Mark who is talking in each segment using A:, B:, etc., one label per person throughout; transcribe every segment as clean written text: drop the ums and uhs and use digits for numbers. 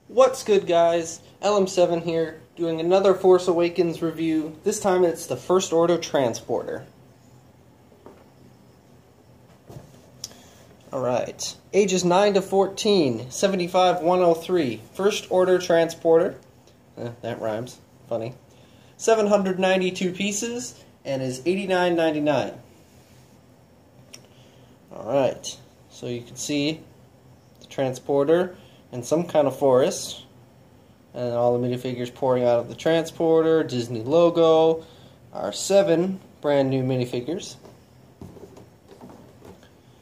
A: What's good, guys? LM7 here, doing another Force Awakens review. This time it's the First Order Transporter. Alright, ages 9 to 14, 75-103, First Order Transporter. That rhymes, funny. 792 pieces, and is $89.99. Alright, so you can see the transporter in some kind of forest, and all the minifigures pouring out of the transporter, Disney logo, our 7 brand new minifigures.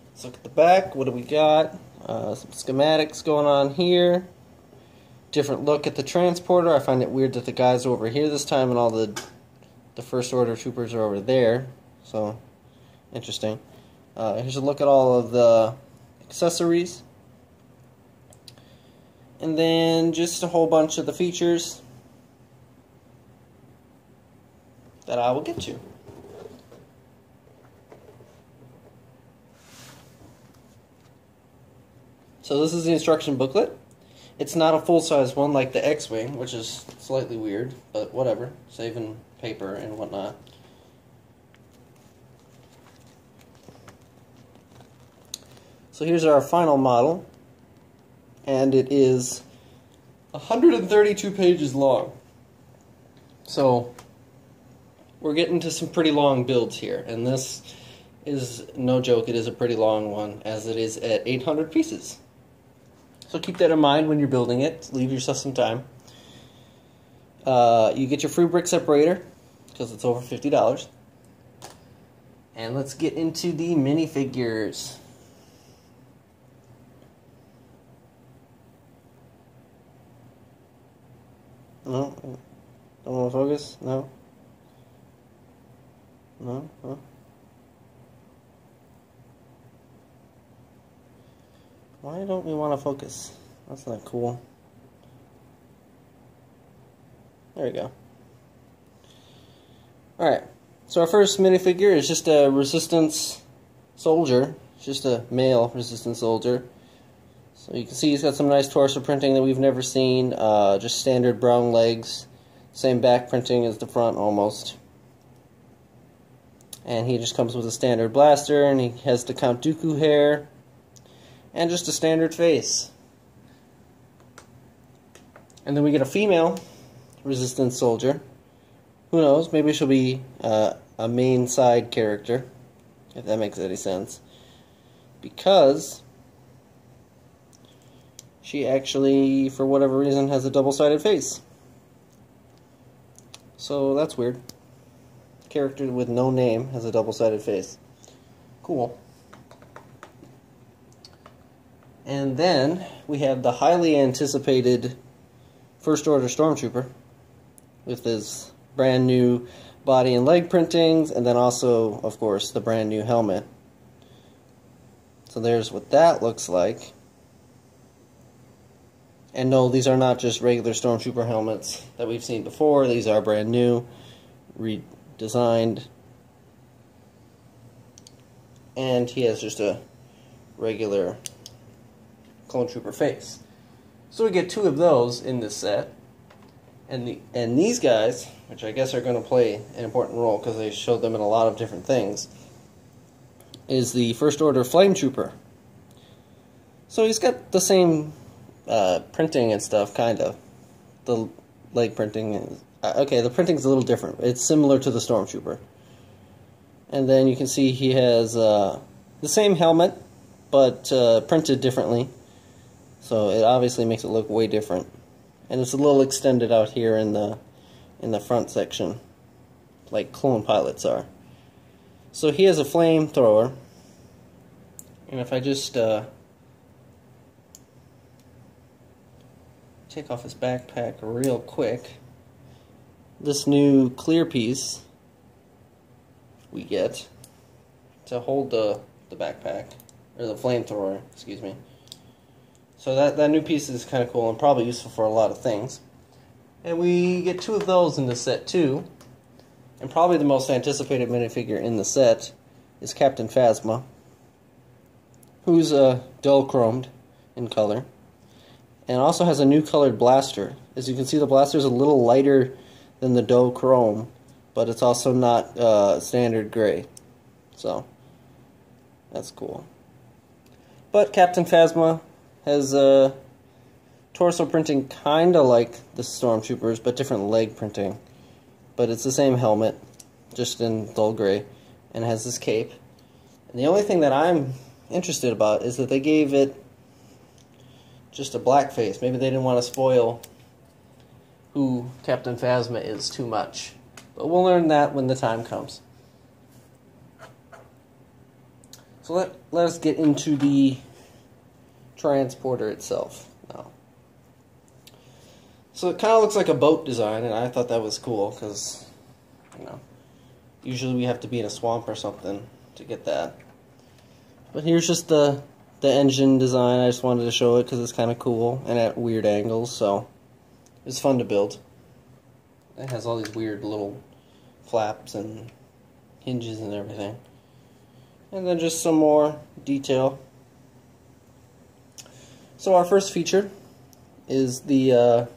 A: Let's look at the back. What do we got? Some schematics going on here. Different look at the transporter. I find it weird that the guys are over here this time and all the First Order troopers are over there. So, interesting. Here's a look at all of the accessories. And then just a whole bunch of the features that I will get to. So this is the instruction booklet. It's not a full-size one like the X-Wing, which is slightly weird, but whatever, saving paper and whatnot. So here's our final model, and it is 132 pages long. So we're getting to some pretty long builds here, and this is no joke. It is a pretty long one, as it is at 800 pieces. So keep that in mind when you're building it. Leave yourself some time. You get your free brick separator, because it's over $50. And let's get into the minifigures. No? Don't want to focus? No? No? Huh? Why don't we want to focus? That's not cool. There we go. Alright, so our first minifigure is just a resistance soldier. It's just a male resistance soldier. So you can see he's got some nice torso printing that we've never seen. Just standard brown legs. Same back printing as the front almost. And he just comes with a standard blaster, and he has the Count Dooku hair. And just a standard face. And then we get a female resistance soldier. Who knows, maybe she'll be a main side character, if that makes any sense. Because she actually, for whatever reason, has a double-sided face. So that's weird. Character with no name has a double-sided face. Cool. And then we have the highly anticipated First Order Stormtrooper with his brand new body and leg printings, and then also, of course, the brand new helmet. So there's what that looks like. And no, these are not just regular Stormtrooper helmets that we've seen before. These are brand new, redesigned. And he has just a regular Clone Trooper face. So we get 2 of those in this set. And these guys, which I guess are going to play an important role because they showed them in a lot of different things, is the First Order Flame Trooper. So he's got the same printing and stuff, kind of. The leg printing is, okay, the printing's a little different. It's similar to the Stormtrooper. And then you can see he has the same helmet, but printed differently. So it obviously makes it look way different. And it's a little extended out here in the front section, like clone pilots are. So he has a flamethrower. And if I just take off his backpack real quick, this new clear piece we get to hold the backpack, or the flamethrower, excuse me. So that new piece is kind of cool and probably useful for a lot of things. And we get 2 of those in the set too. And probably the most anticipated minifigure in the set is Captain Phasma, who's dull chromed in color. and it also has a new colored blaster. As you can see, the blaster is a little lighter than the dough chrome, but it's also not standard gray. So that's cool. But Captain Phasma has torso printing kinda like the Stormtroopers, but different leg printing. But it's the same helmet, just in dull gray, and it has this cape. And the only thing that I'm interested about is that they gave it just a black face. Maybe they didn't want to spoil who Captain Phasma is too much. But we'll learn that when the time comes. So let us get into the transporter itself now. So it kind of looks like a boat design, and I thought that was cool because, you know, usually we have to be in a swamp or something to get that. But here's just the engine design. I just wanted to show it because it's kind of cool and at weird angles, so it's fun to build. It has all these weird little flaps and hinges and everything. And then just some more detail. So our first feature is the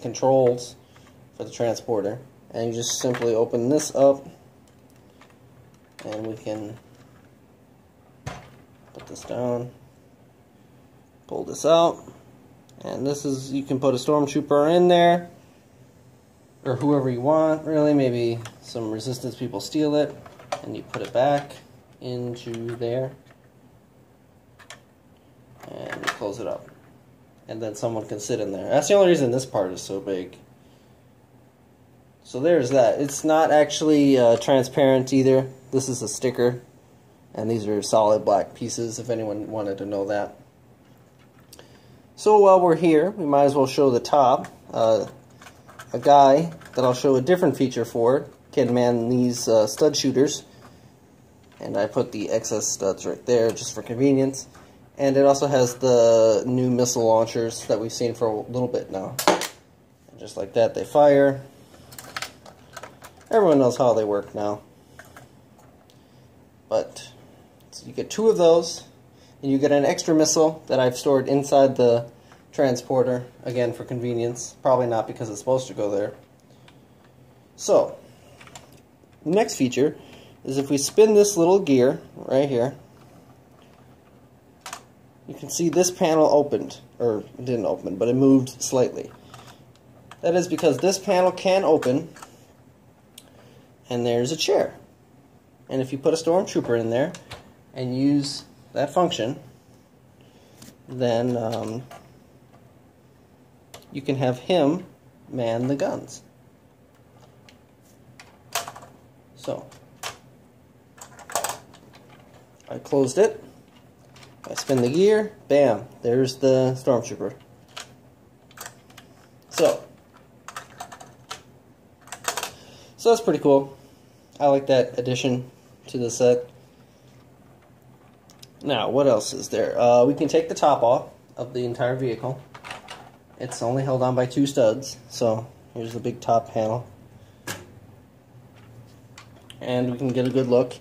A: controls for the transporter. And you just simply open this up, and we can put this down, pull this out, and this is, you can put a stormtrooper in there, or whoever you want, really. Maybe some resistance people steal it, and you put it back into there, and you close it up, and then someone can sit in there. That's the only reason this part is so big. So there's that. It's not actually transparent either. This is a sticker, and these are solid black pieces, if anyone wanted to know that. So while we're here, we might as well show the top. A guy that I'll show a different feature for can man these stud shooters, and I put the excess studs right there just for convenience. And it also has the new missile launchers that we've seen for a little bit now. And just like that, they fire. Everyone knows how they work now. But so you get 2 of those, and you get an extra missile that I've stored inside the transporter, again for convenience. Probably not because it's supposed to go there. So, the next feature is if we spin this little gear right here, you can see this panel opened, or it didn't open, but it moved slightly. That is because this panel can open, and there's a chair. And if you put a stormtrooper in there and use that function, then you can have him man the guns. So, I closed it, I spin the gear, bam, there's the stormtrooper. So that's pretty cool. I like that addition to the set. Now, what else is there? We can take the top off of the entire vehicle. It's only held on by 2 studs, so here's the big top panel. And we can get a good look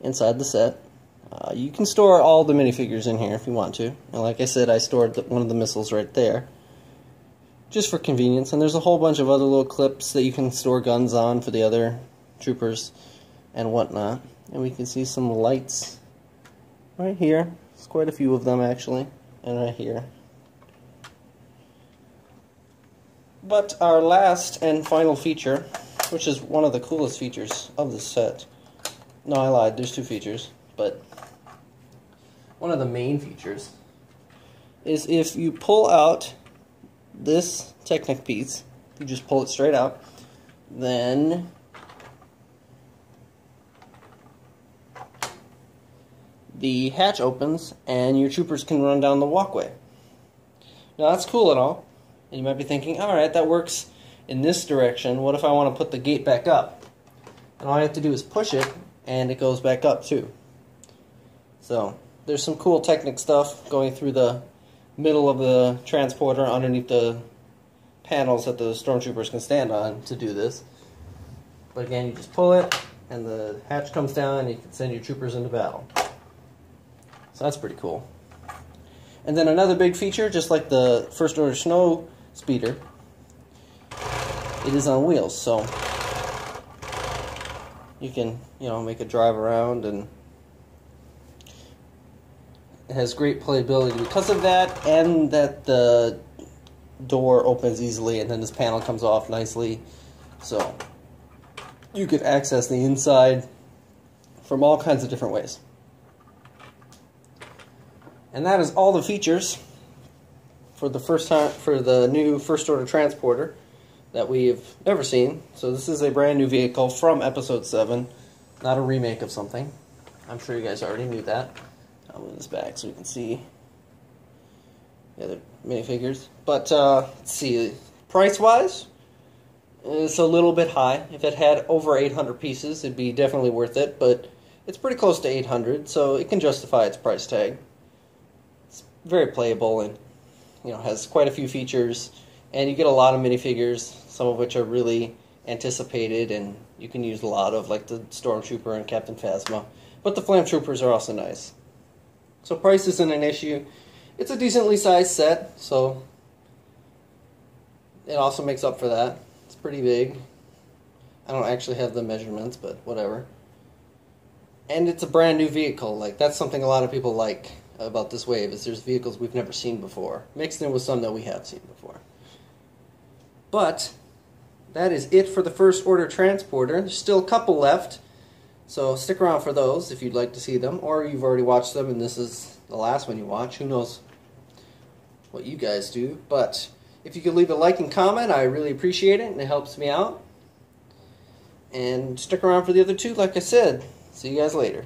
A: inside the set. You can store all the minifigures in here if you want to. And like I said, I stored one of the missiles right there, just for convenience. And there's a whole bunch of other little clips that you can store guns on for the other troopers and whatnot. And we can see some lights right here. There's quite a few of them actually, and right here. But our last and final feature, which is one of the coolest features of this set. No, I lied, there's 2 features, but one of the main features is if you pull out this Technic piece, you just pull it straight out, then the hatch opens and your troopers can run down the walkway. Now that's cool and all, and you might be thinking, alright, that works in this direction. What if I want to put the gate back up? And all I have to do is push it, and it goes back up too. So there's some cool Technic stuff going through the middle of the transporter underneath the panels that the stormtroopers can stand on to do this. But again, you just pull it, and the hatch comes down, and you can send your troopers into battle. So that's pretty cool. And then another big feature, just like the First Order Snow Speeder, it is on wheels, so you can, make a drive around, and it has great playability because of that, and that the door opens easily and then this panel comes off nicely, so you can access the inside from all kinds of different ways. And that is all the features for the new First Order transporter that we've never seen. So this is a brand new vehicle from Episode 7, not a remake of something. I'm sure you guys already knew that. I'll move this back so you can see the other minifigures. But let's see, price-wise, it's a little bit high. If it had over 800 pieces, it'd be definitely worth it, but it's pretty close to 800, so it can justify its price tag. It's very playable and has quite a few features, and you get a lot of minifigures, some of which are really anticipated and you can use a lot of, like the Stormtrooper and Captain Phasma. But the Flame Troopers are also nice. So price isn't an issue. It's a decently sized set, so it also makes up for that. It's pretty big. I don't actually have the measurements, but whatever. And it's a brand new vehicle. Like, that's something a lot of people like about this wave, is there's vehicles we've never seen before, mixed in with some that we have seen before. But that is it for the First Order transporter. There's still a couple left, so stick around for those if you'd like to see them, or you've already watched them and this is the last one you watch. Who knows what you guys do. But if you could leave a like and comment, I really appreciate it, and it helps me out. And stick around for the other two, like I said. See you guys later.